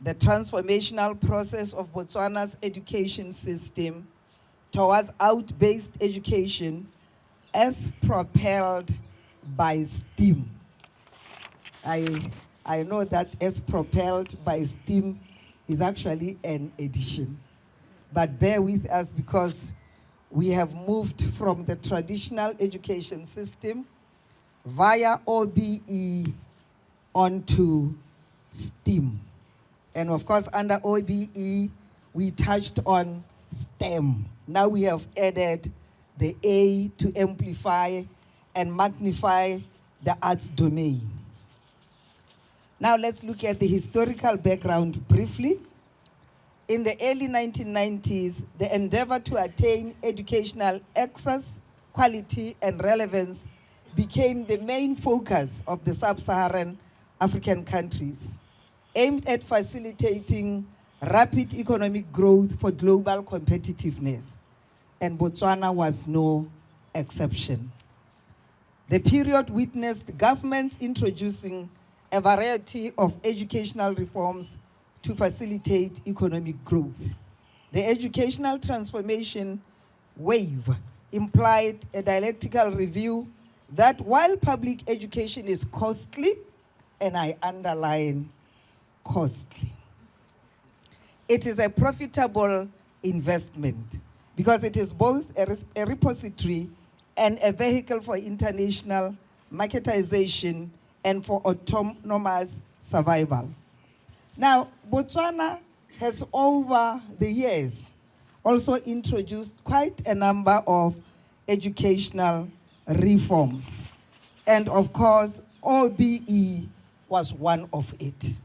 the transformational process of Botswana's education system towards out-based education as propelled by STEAM. I know that as propelled by STEAM is actually an addition. But bear with us because we have moved from the traditional education system via OBE onto STEAM. And of course, under OBE, we touched on STEM. Now we have added the A to amplify and magnify the arts domain. Now let's look at the historical background briefly. In the early 1990s, the endeavor to attain educational access, quality, and relevance became the main focus of the sub-Saharan African countries, aimed at facilitating rapid economic growth for global competitiveness, and Botswana was no exception. The period witnessed governments introducing a variety of educational reforms to facilitate economic growth. The educational transformation wave implied a dialectical review that while public education is costly, and I underline costly, it is a profitable investment because it is both a repository and a vehicle for international marketization and for autonomous survival. Now, Botswana has over the years also introduced quite a number of educational reforms. And of course, OBE was one of it.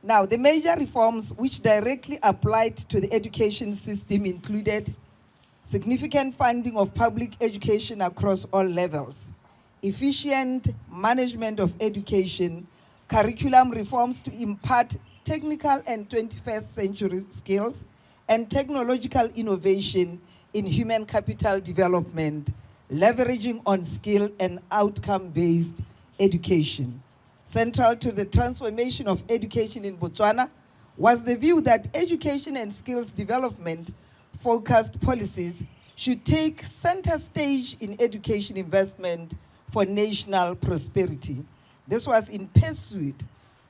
Now, the major reforms which directly applied to the education system included significant funding of public education across all levels, efficient management of education, curriculum reforms to impart technical and 21st century skills, and technological innovation in human capital development, leveraging on skill and outcome-based education. Central to the transformation of education in Botswana was the view that education and skills development focused policies should take center stage in education investment for national prosperity. This was in pursuit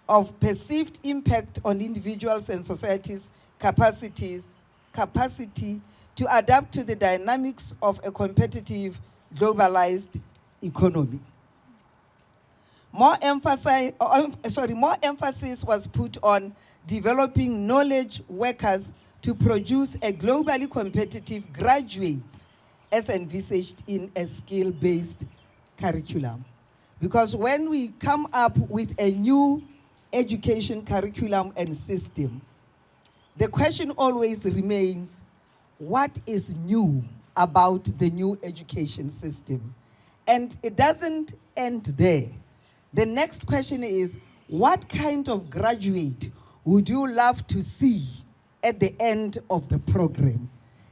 of perceived impact on individuals and societies' capacity to adapt to the dynamics of a competitive, globalized economy. More emphasis was put on developing knowledge workers to produce a globally competitive graduates as envisaged in a skill-based curriculum. Because when we come up with a new education curriculum and system, the question always remains, what is new about the new education system? And it doesn't end there. The next question is, what kind of graduate would you love to see at the end of the program?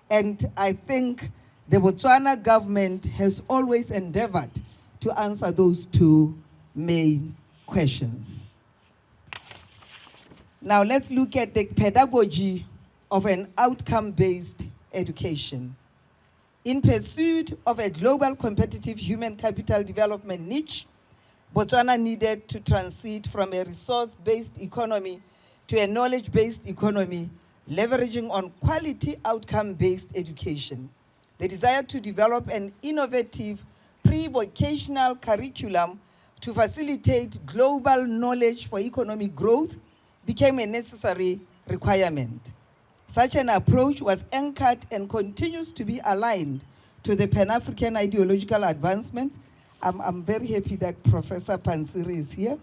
And I think the Botswana government has always endeavored to answer those two main questions. Now let's look at the pedagogy of an outcome-based education. In pursuit of a global competitive human capital development niche, Botswana needed to transit from a resource-based economy to a knowledge-based economy, leveraging on quality outcome-based education. The desire to develop an innovative pre-vocational curriculum to facilitate global knowledge for economic growth became a necessary requirement. Such an approach was anchored and continues to be aligned to the Pan-African ideological advancements. I'm very happy that Professor Pansiri is here,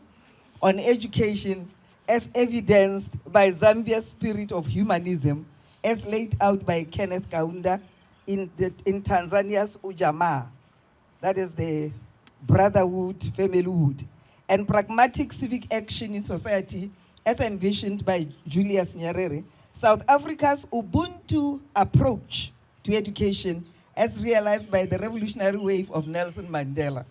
on education as evidenced by Zambia's spirit of humanism as laid out by Kenneth Kaunda in Tanzania's Ujamaa, that is the brotherhood, familyhood, and pragmatic civic action in society as envisioned by Julius Nyerere. South Africa's Ubuntu approach to education as realized by the revolutionary wave of Nelson Mandela.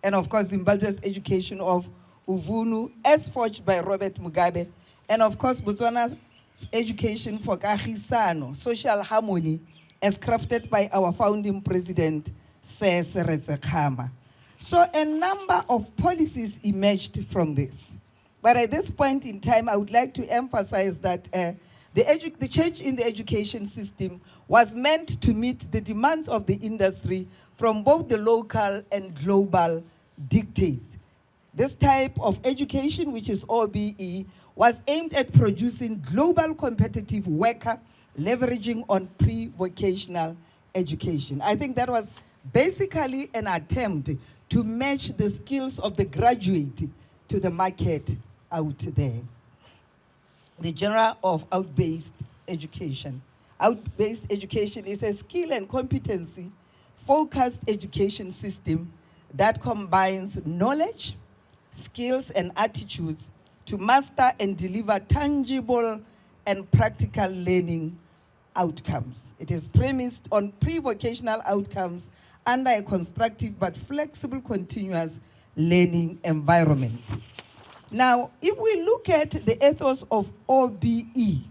And of course, Zimbabwe's education of Uvunu, as forged by Robert Mugabe, and of course, Botswana's education for kagisano, social harmony, as crafted by our founding president, Sir Seretse Khama. So a number of policies emerged from this. But at this point in time, I would like to emphasize that the change in the education system was meant to meet the demands of the industry from both the local and global dictates. This type of education, which is OBE, was aimed at producing global competitive worker, leveraging on pre-vocational education. I think that was basically an attempt to match the skills of the graduate to the market out there. The genre of out-based education. Out-based education is a skill and competency focused education system that combines knowledge, skills, and attitudes to master and deliver tangible and practical learning outcomes. It is premised on pre-vocational outcomes under a constructive but flexible continuous learning environment. Now, if we look at the ethos of OBE,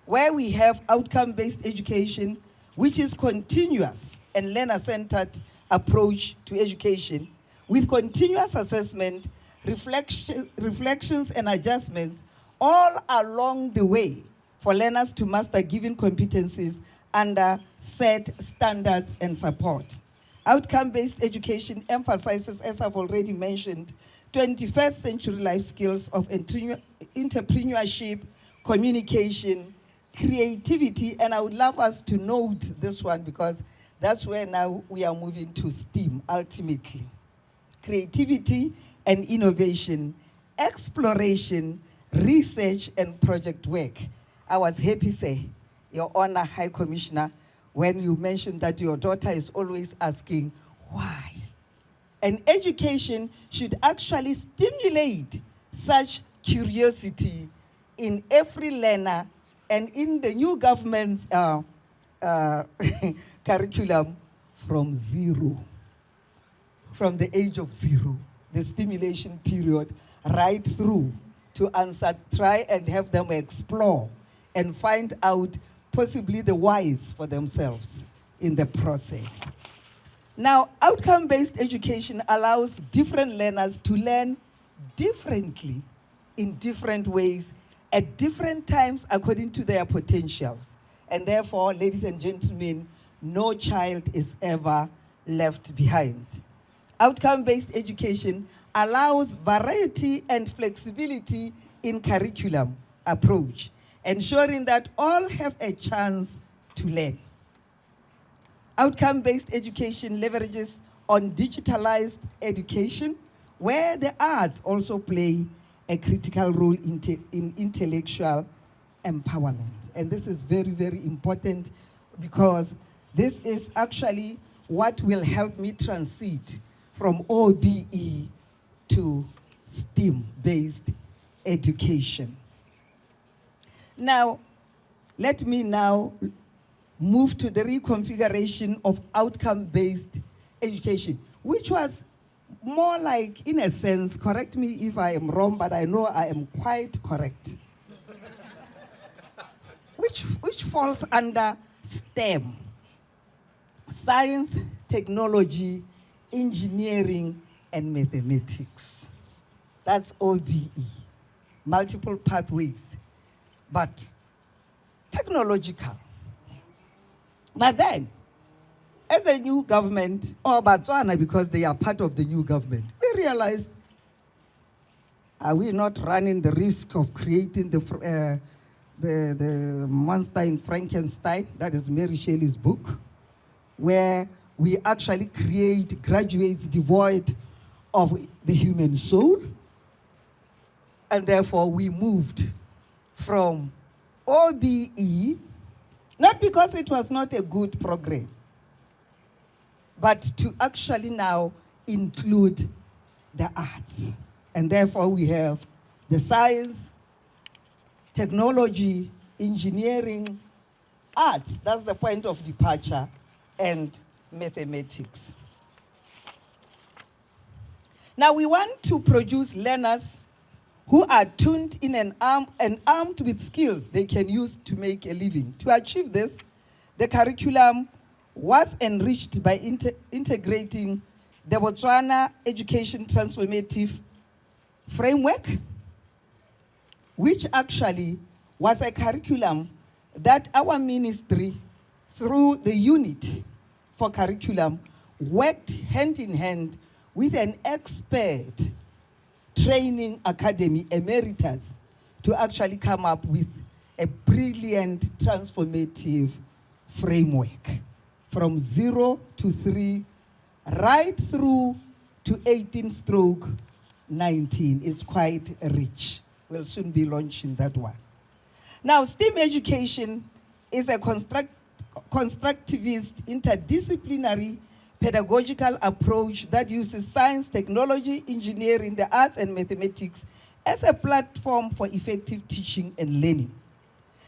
where we have outcome-based education, which is continuous and learner-centered approach to education, with continuous assessment, reflections and adjustments all along the way for learners to master given competencies under set standards and support. Outcome-based education emphasizes, as I've already mentioned, 21st century life skills of entrepreneurship, communication, creativity, and I would love us to note this one because that's where now we are moving to STEAM ultimately. Creativity and innovation, exploration, research, and project work. I was happy, say, Your Honor, High Commissioner, when you mentioned that your daughter is always asking, why? And education should actually stimulate such curiosity in every learner and in the new government's curriculum from zero, from the age of zero, the stimulation period, right through to answer, try and have them explore and find out possibly the whys for themselves in the process. Now, outcome-based education allows different learners to learn differently in different ways at different times according to their potentials. And therefore, ladies and gentlemen, no child is ever left behind. Outcome-based education allows variety and flexibility in curriculum approach, ensuring that all have a chance to learn. Outcome-based education leverages on digitalized education, where the arts also play a critical role in intellectual empowerment. And this is very, very important because this is actually what will help me transit from OBE to STEAM-based education. Now, let me now move to the reconfiguration of outcome-based education, which was more like, in a sense, correct me if I am wrong, but I know I am quite correct, which falls under STEM, science, technology, engineering, and mathematics. That's OBE, multiple pathways, but technological. But then, as a new government, or Botswana, because they are part of the new government, we realized, are we not running the risk of creating the monster in Frankenstein? That is Mary Shelley's book, where we actually create graduates devoid of the human soul. And therefore, we moved from OBE, not because it was not a good program, but to actually now include the arts. And therefore, we have the science, technology, engineering, arts, that's the point of departure, and mathematics. Now we want to produce learners who are tuned in and armed with skills they can use to make a living. To achieve this, the curriculum was enriched by integrating the Botswana Education Transformative Framework, which actually was a curriculum that our ministry, through the unit for curriculum, worked hand in hand with an expert training academy, emeritus, to actually come up with a brilliant transformative framework from 0 to 3, right through to 18/19. It's quite rich. We'll soon be launching that one. Now, STEAM education is a constructivist, interdisciplinary pedagogical approach that uses science, technology, engineering, the arts, and mathematics as a platform for effective teaching and learning.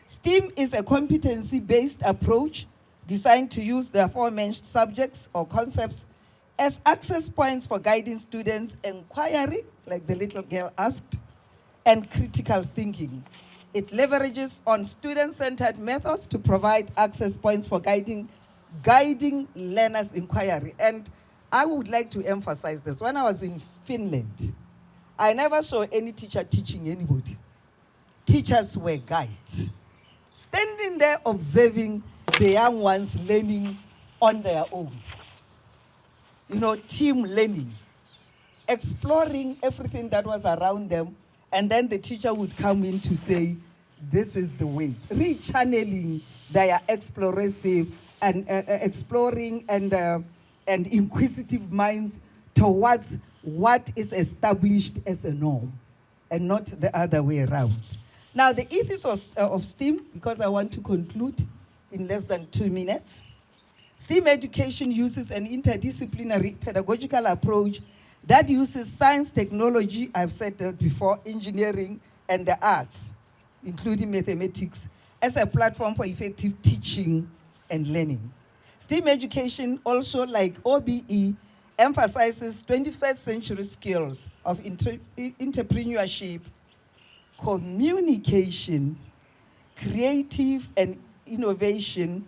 STEAM is a competency-based approach designed to use the aforementioned subjects or concepts as access points for guiding students' inquiry, like the little girl asked, and critical thinking. It leverages on student-centered methods to provide access points for guiding learners' inquiry. And I would like to emphasize this. When I was in Finland, I never saw any teacher teaching anybody. Teachers were guides, standing there observing the young ones learning on their own. You know, team learning, exploring everything that was around them, and then the teacher would come in to say, this is the way, rechanneling their explorative and exploring and inquisitive minds towards what is established as a norm, and not the other way around. Now, the ethos of STEAM, because I want to conclude in less than 2 minutes. STEAM education uses an interdisciplinary pedagogical approach that uses science, technology, I've said that before, engineering, and the arts, including mathematics, as a platform for effective teaching and learning. STEAM education also, like OBE, emphasizes 21st century skills of entrepreneurship, communication, creativity and innovation,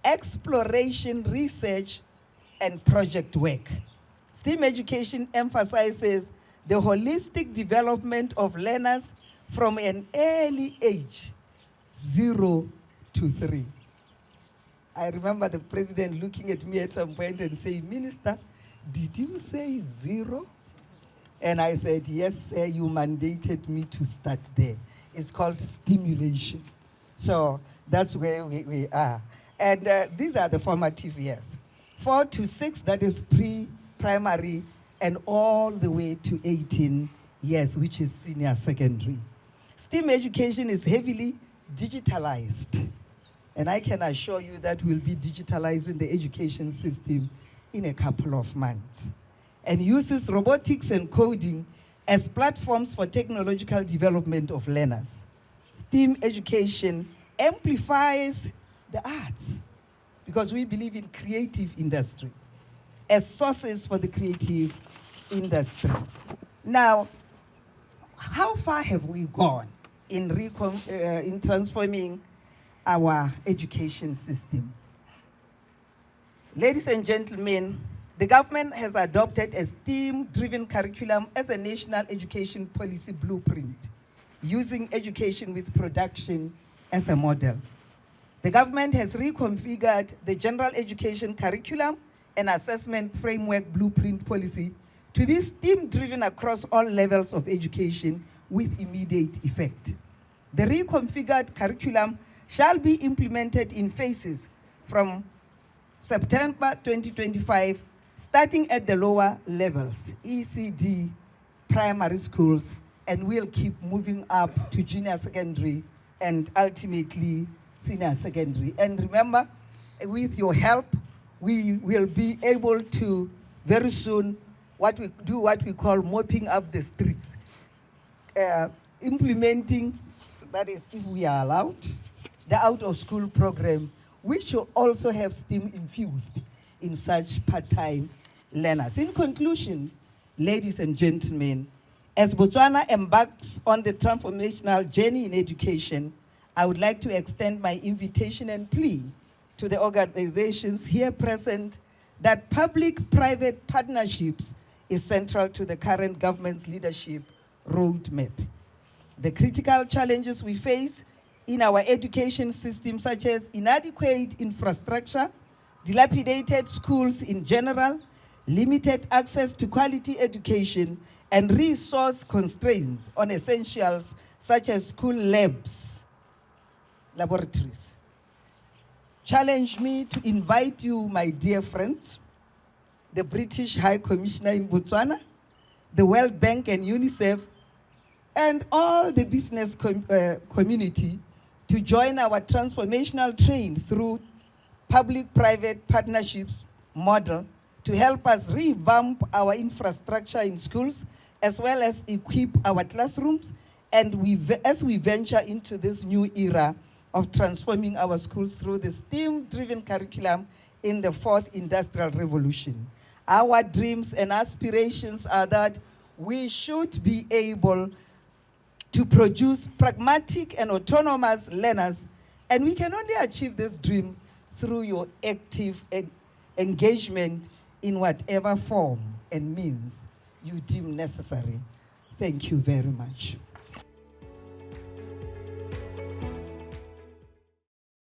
exploration, research, and project work. STEAM education emphasizes the holistic development of learners from an early age, 0 to 3. I remember the president looking at me at some point and saying, Minister, did you say 0? And I said, yes, sir, you mandated me to start there. It's called stimulation. So that's where we are. And these are the formative years. 4 to 6, that is pre-primary, and all the way to 18 years, which is senior secondary. STEAM education is heavily digitalized. And I can assure you that we'll be digitalizing the education system in a couple of months. And uses robotics and coding as platforms for technological development of learners. STEAM education amplifies the arts, because we believe in creative industry as sources for the creative industry. Now, how far have we gone in transforming our education system? Ladies and gentlemen, the government has adopted a STEAM-driven curriculum as a national education policy blueprint, using education with production as a model. The government has reconfigured the general education curriculum and assessment framework blueprint policy to be STEAM-driven across all levels of education with immediate effect. The reconfigured curriculum shall be implemented in phases from September 2025, starting at the lower levels, ECD, primary schools, and we'll keep moving up to junior secondary and ultimately senior secondary. And remember, with your help, we will be able to very soon what we call mopping up the streets, implementing, that is if we are allowed, the out-of-school program, which will also have STEAM infused in such part-time learners. In conclusion, ladies and gentlemen, as Botswana embarks on the transformational journey in education, I would like to extend my invitation and plea to the organizations here present that public-private partnerships is central to the current government's leadership roadmap. The critical challenges we face in our education system, such as inadequate infrastructure, dilapidated schools in general, limited access to quality education, and resource constraints on essentials such as school labs, laboratories, challenge me to invite you, my dear friends, the British High Commissioner in Botswana, the World Bank and UNICEF, and all the business community to join our transformational train through public-private partnerships model to help us revamp our infrastructure in schools, as well as equip our classrooms, and as we venture into this new era of transforming our schools through the STEAM-driven curriculum in the fourth industrial revolution. Our dreams and aspirations are that we should be able to produce pragmatic and autonomous learners, and we can only achieve this dream through your active engagement in whatever form and means you deem necessary. Thank you very much.